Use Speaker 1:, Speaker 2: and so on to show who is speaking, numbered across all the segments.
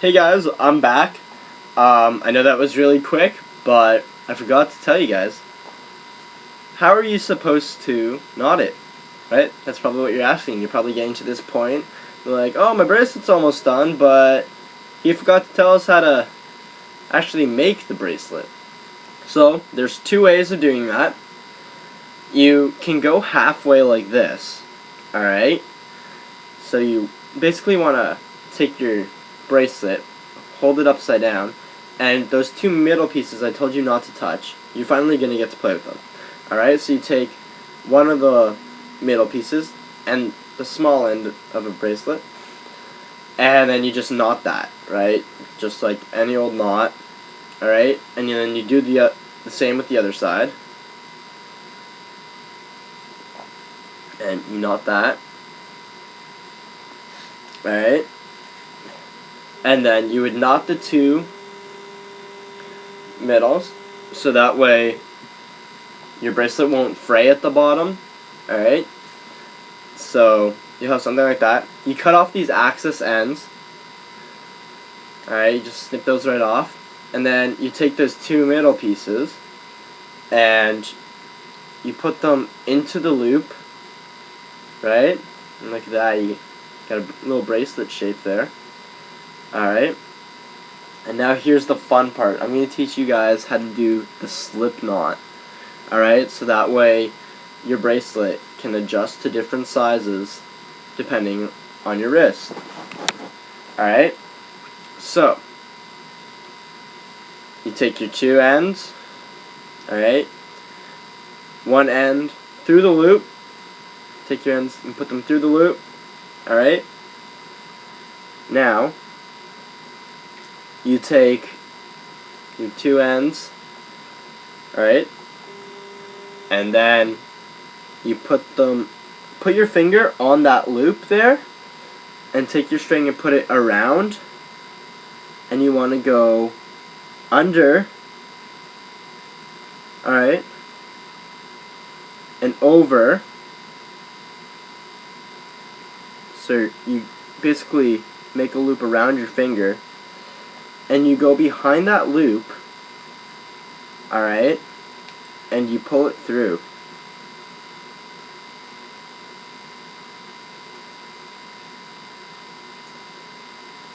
Speaker 1: Hey guys, I'm back. I know that was really quick, but I forgot to tell you guys. How are you supposed to knot it? Right? That's probably what you're asking. You're probably getting to this point. You're like, oh, my bracelet's almost done, but he forgot to tell us how to actually make the bracelet. So, there's two ways of doing that. You can go halfway like this. Alright? So you basically want to take your bracelet, hold it upside down, and those two middle pieces I told you not to touch, you're finally going to get to play with them. Alright, so you take one of the middle pieces and the small end of a bracelet, and then you just knot that, right? Just like any old knot. Alright, and then you do the same with the other side. And you knot that. Alright, and then you would knot the two middles so that way your bracelet won't fray at the bottom. Alright, so you have something like that. You cut off these axis ends. Alright, you just snip those right off, and then you take those two middle pieces and you put them into the loop, right? And like that, you got a little bracelet shape there. Alright. And now here's the fun part. I'm going to teach you guys how to do the slip knot. Alright, so that way your bracelet can adjust to different sizes depending on your wrist. Alright. So, you take your two ends. Alright. One end through the loop. Take your ends and put them through the loop. Alright? Now, you take your two ends, alright? And then you put your finger on that loop there, and take your string and put it around, and you want to go under, alright? And over. So you basically make a loop around your finger, and you go behind that loop, alright, and you pull it through.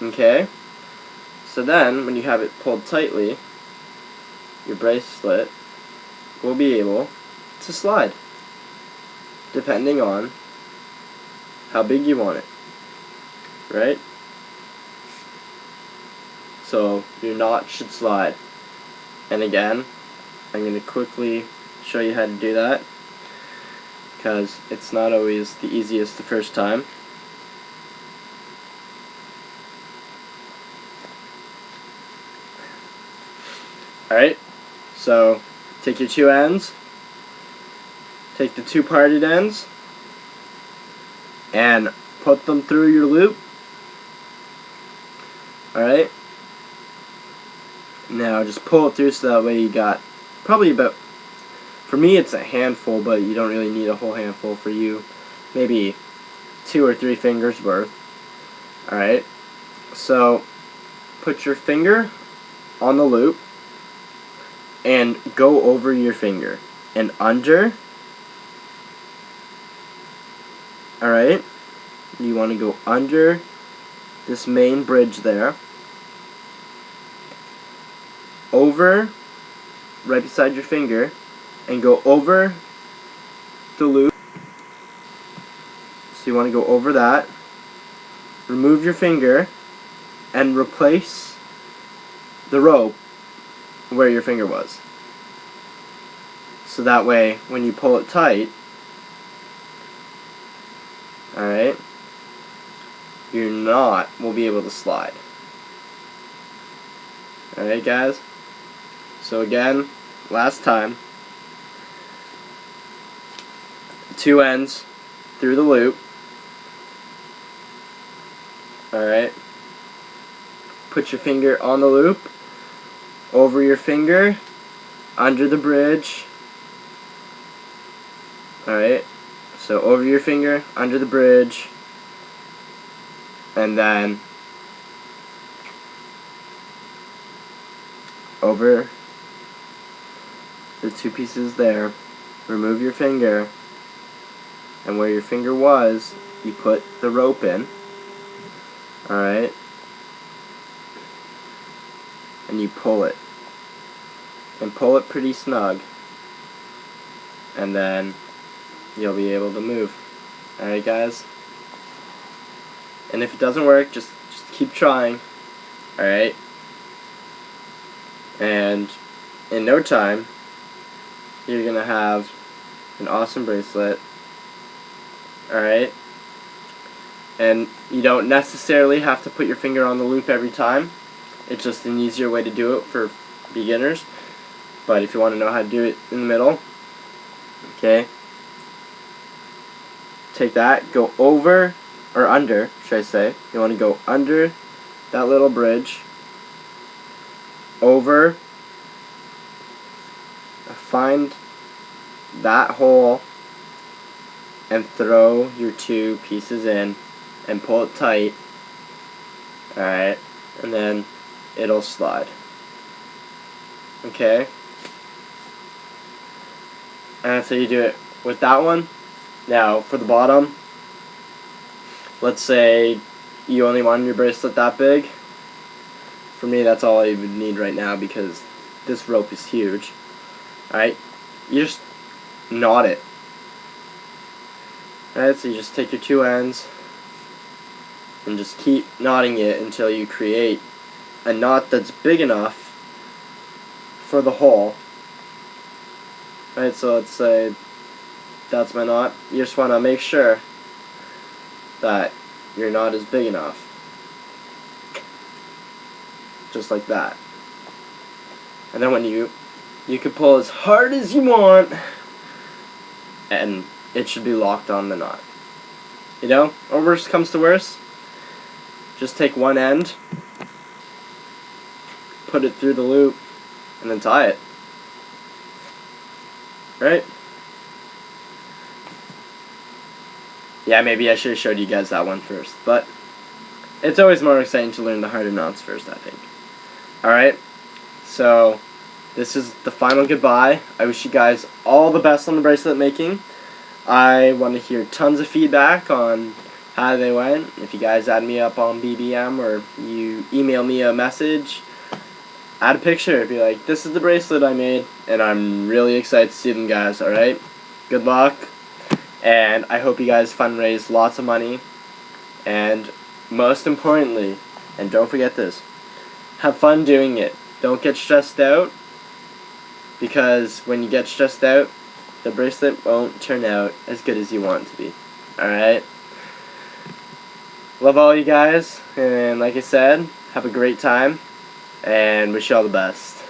Speaker 1: Okay? So then, when you have it pulled tightly, your bracelet will be able to slide, depending on how big you want it, right? So your knot should slide. And again, I'm going to quickly show you how to do that, because it's not always the easiest the first time. Alright, so take your two ends, take the two parted ends, and put them through your loop. Alright, now just pull it through so that way you got probably about, for me it's a handful, but you don't really need a whole handful. For you, maybe 2 or 3 fingers worth. Alright, so put your finger on the loop and go over your finger and under. Alright, you want to go under this main bridge there, over right beside your finger, and go over the loop. So you want to go over that, remove your finger, and replace the rope where your finger was. So that way, when you pull it tight, alright, your knot will be able to slide. Alright guys, so again, last time, two ends through the loop, alright, put your finger on the loop, over your finger, under the bridge, alright, so over your finger, under the bridge, and then over the two pieces there, remove your finger, and where your finger was, you put the rope in, alright, and you pull it, and pull it pretty snug, and then you'll be able to move. Alright guys, and if it doesn't work, just keep trying, alright, and in no time you're gonna have an awesome bracelet. Alright, and you don't necessarily have to put your finger on the loop every time. It's just an easier way to do it for beginners. But if you want to know how to do it in the middle, okay, take that, go over, or under, should I say. You want to go under that little bridge, over, find that hole, and throw your two pieces in and pull it tight, alright, and then it'll slide. Okay, and that's how you do it with that one. Now for the bottom, let's say you only wanted your bracelet that big. For me, that's all I would need right now because this rope is huge. Alright, you just knot it. Alright, so you just take your two ends and just keep knotting it until you create a knot that's big enough for the hole. Alright, so let's say that's my knot. You just want to make sure that your knot is big enough. Just like that. And then when you can pull as hard as you want, and it should be locked on the knot. You know, or worst comes to worst, just take one end, put it through the loop, and then tie it. Right? Yeah, maybe I should have showed you guys that one first, but it's always more exciting to learn the harder knots first, I think. Alright, so this is the final goodbye. I wish you guys all the best on the bracelet making. I want to hear tons of feedback on how they went. If you guys add me up on BBM or you email me a message, add a picture. Be like, this is the bracelet I made, and I'm really excited to see them, guys. Alright? Good luck, and I hope you guys fundraise lots of money, and most importantly, and don't forget this, have fun doing it. Don't get stressed out, because when you get stressed out, the bracelet won't turn out as good as you want it to be. Alright? Love all you guys, and like I said, have a great time, and wish you all the best.